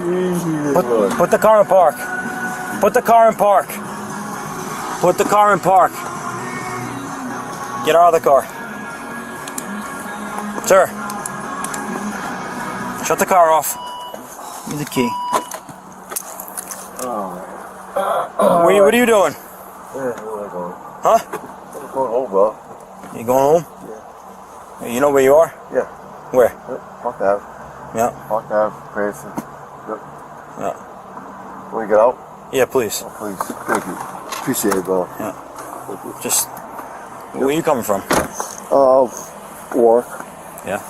Put the car in park. Put the car in park. Put the car in park. Get out of the car. Sir. Shut the car off. Give me the key. What are you doing? Huh? I'm going home, bro. You going home? Yeah. You know where you are? Yeah. Where? Park Ave. Yeah. Park Ave, Cranston. Yep. Yeah. Want to get out? Yeah, please. Oh, please. Thank you. Appreciate it, bro. Yeah. Just, where are you coming from? Work. Yeah.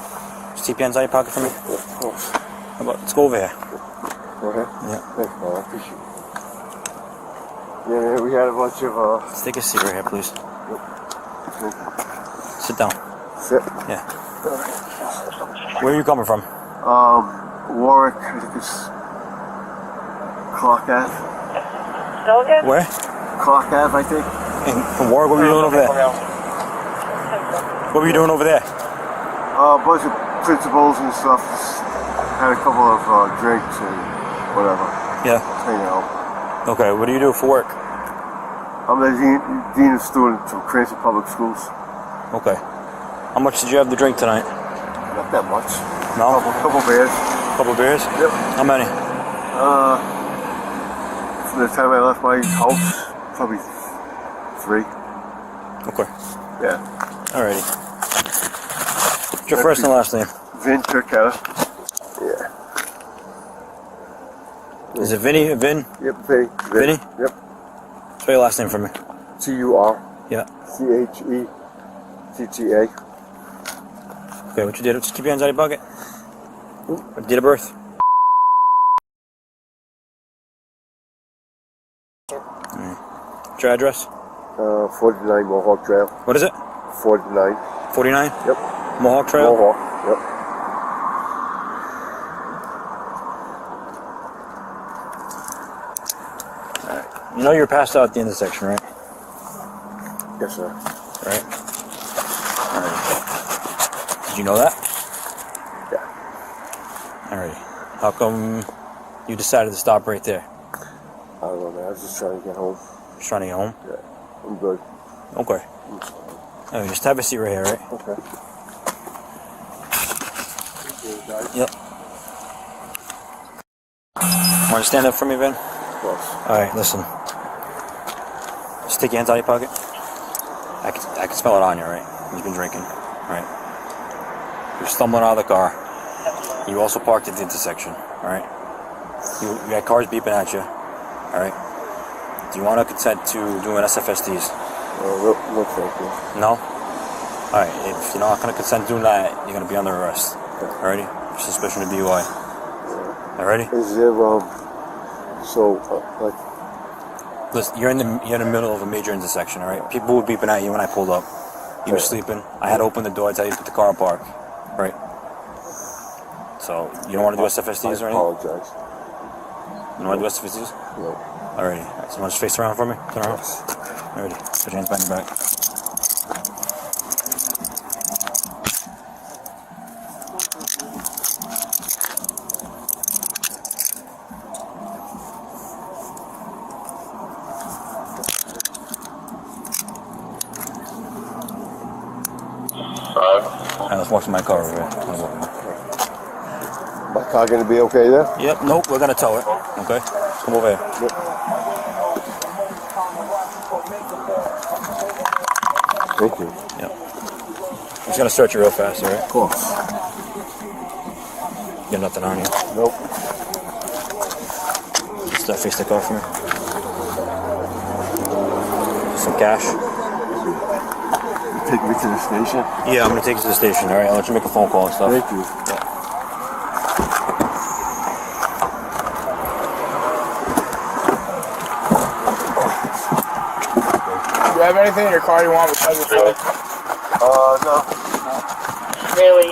Just keep your hands out of your pocket for me. Yeah, of course. How about, let's go over here. Okay? Yeah. Thanks, man. I appreciate it. Yeah, we had a bunch of, Let's take a seat right here, please. Yep. Sit down. Sit. Yeah. Where are you coming from? Warwick, I think it's Clock Ave. Where? Clock Ave, I think. From Warwick, what were you doing over there? What were you doing over there? A bunch of principals and stuff. Just had a couple of drinks and whatever. Yeah. Hang out. Okay, what do you do for work? I'm the dean of students from Cranston Public Schools. Okay. How much did you have to drink tonight? Not that much. No? Couple beers. Couple beers? Yep. How many? From the time I left my house, probably 3. Okay. Yeah. Alrighty. What's your first and last name? Vincent Turchetta. Yeah. Is it Vinny? Vin? Yep, Vinny. Vinny? Yep. Spell your last name for me. T-U-R. Yeah. C-H-E-T-T-A. Okay, what you did? Just keep your hands out of your pocket. Date of birth? What's your address? 49 Mohawk Trail. What is it? 49. 49? Yep. Mohawk Trail? Mohawk. Yep. Alright. You know you're passed out at the intersection, right? Yes, sir. Right? Alright. Did you know that? Yeah. Alright. How come you decided to stop right there? I don't know, man. I was just trying to get home. Just trying to get home? Yeah. I'm good. Okay. Alright, just have a seat right here, right? Okay. Yep. Want to stand up for me, Vin? Of course. Alright, listen. Just take your hands out of your pocket. I can smell it on you, right? You've been drinking, right? You're stumbling out of the car. You also parked at the intersection, alright? You got cars beeping at you, alright? Do you want to consent to doing SFSDs? No, thank you. No? Alright, if you're not going to consent to doing that, you're going to be under arrest. Alrighty? For suspicion of DUI. Alrighty? Is there, like... Listen, you're in the middle of a major intersection, alright? People were beeping at you when I pulled up. You were sleeping. I had to open the door, tell you to put the car in park. Right? So, you don't want to do SFSDs or anything? I apologize. You don't want to do SFSDs? No. Alrighty. Alright, so you want to just face around for me? Turn around. Alrighty. Put your hands behind your back. Alright, let's walk to my car over here. My car gonna be okay there? Yep, nope, we're gonna tow it. Okay? Come over here. Yep. Thank you. Yep. I'm just gonna search you real fast, alright? Of course. You got nothing on you. Nope. Just face the car for me. Some cash. Take me to the station? Yeah, I'm gonna take you to the station, alright? I'll let you make a phone call and stuff. Thank you. Yeah. Do you have anything in your car you want besides your phone? No. Really?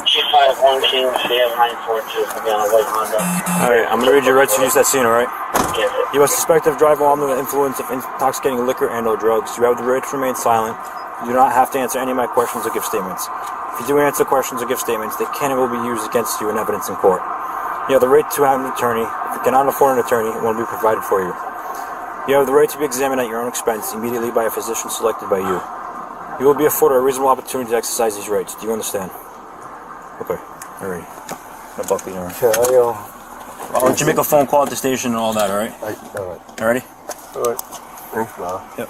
G512 CM942 for the on a white Honda. Alright, I'm gonna read your rights to use that scene, alright? Yes, You are suspected of driving while under the influence of intoxicating liquor and/or drugs. You have the right to remain silent. You do not have to answer any of my questions or give statements. If you do answer questions or give statements, they can and will be used against you in evidence in court. You have the right to have an attorney. If you cannot afford an attorney, one will be provided for you. You have the right to be examined at your own expense immediately by a physician selected by you. You will be afforded a reasonable opportunity to exercise these rights. Do you understand? Okay. Alright. Now buckle your arm. Okay, Why don't you make a phone call at the station and all that, alright? alright. Alrighty? Alright. Thanks, Bob. Yep.